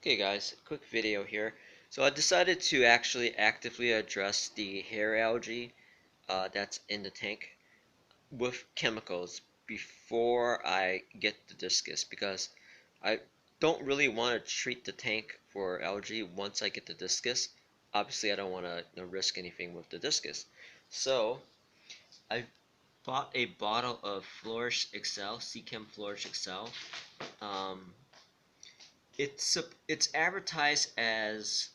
Okay guys, quick video here. So I decided to actually actively address the hair algae that's in the tank with chemicals before I get the discus because I don't really want to treat the tank for algae once I get the discus. Obviously I don't want to risk anything with the discus. So I bought a bottle of Flourish Excel, Seachem Flourish Excel. Um, it's advertised as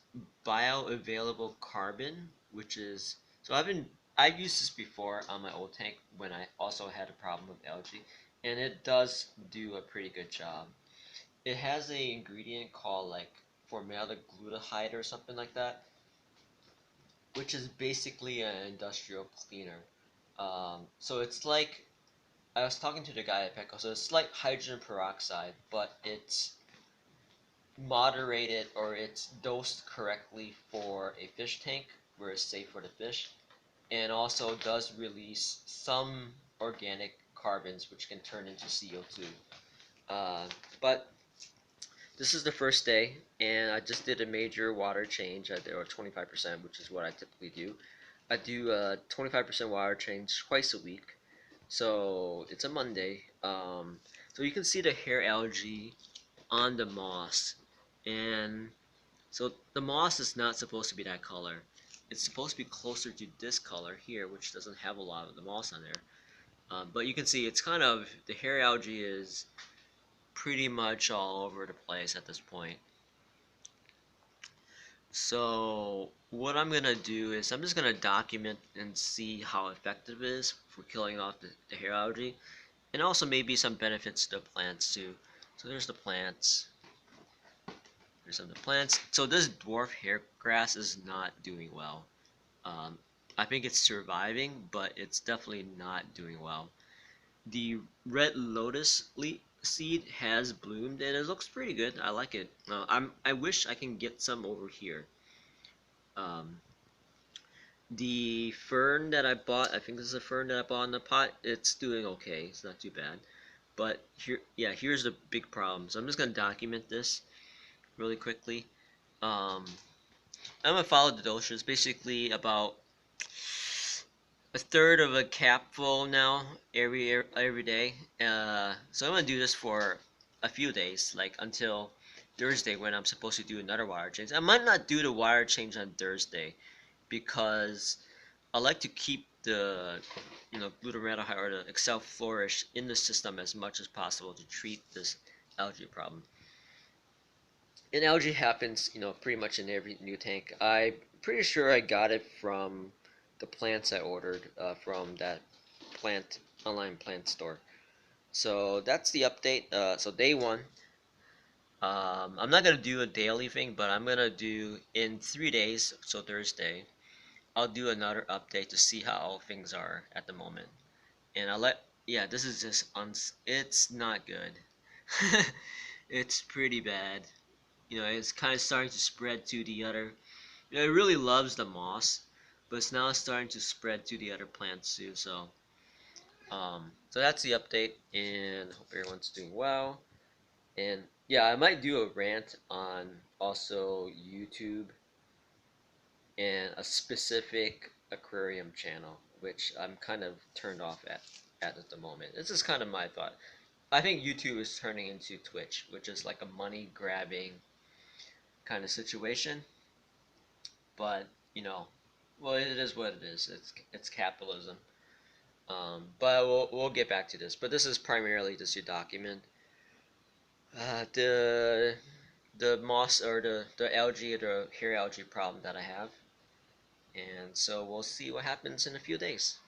bioavailable carbon, which is so I've used this before on my old tank when I also had a problem with algae, and it does do a pretty good job. It has a ingredient called like formaldehyde or something like that, which is basically an industrial cleaner. So it's like I was talking to the guy at Petco, so it's like hydrogen peroxide, but it's moderated or it's dosed correctly for a fish tank where it's safe for the fish, and also does release some organic carbons which can turn into CO2. But this is the first day, and I just did a major water change. I did 25%, which is what I typically do. I do a 25% water change twice a week, so it's a Monday. So you can see the hair algae on the moss, and so the moss is not supposed to be that color. It's supposed to be closer to this color here, which doesn't have a lot of the moss on there. But you can see it's kind of, the hair algae is pretty much all over the place at this point. So what I'm going to do is I'm just going to document and see how effective it is for killing off the hair algae. And also maybe some benefits to the plants too. So there's the plants. There's some of the plants. So this dwarf hair grass is not doing well. Um, I think it's surviving, but it's definitely not doing well. The red lotus seed has bloomed and it looks pretty good. I like it. I wish I can get some over here. Um, the fern that I bought, I think this is a fern that I bought in the pot. It's doing okay. It's not too bad. But here, yeah, here's the big problem. So I'm just gonna document this really quickly. Um, I'm gonna follow the dosage. It's basically about a third of a capful now every day. So I'm gonna do this for a few days, like until Thursday when I'm supposed to do another wire change. I might not do the wire change on Thursday because I like to keep the glutamate or the Excel Flourish in the system as much as possible to treat this algae problem. And algae happens, pretty much in every new tank. I'm pretty sure I got it from the plants I ordered from that plant online plant store. So that's the update. So day one. I'm not gonna do a daily thing, but I'm gonna do in 3 days. So Thursday, I'll do another update to see how things are at the moment. And yeah, this is just it's not good. It's pretty bad. It's kind of starting to spread to the other. It really loves the moss, but it's now starting to spread to the other plants too. So that's the update, and hope everyone's doing well. And yeah, I might do a rant on also YouTube and a specific aquarium channel, which I'm kind of turned off at the moment. This is kind of my thought. I think YouTube is turning into Twitch, which is like a money grabbing kind of situation. But well, it is what it is. It's capitalism. But we'll get back to this. But this is primarily just your document. The moss or the algae or the hair algae problem that I have, and so we'll see what happens in a few days.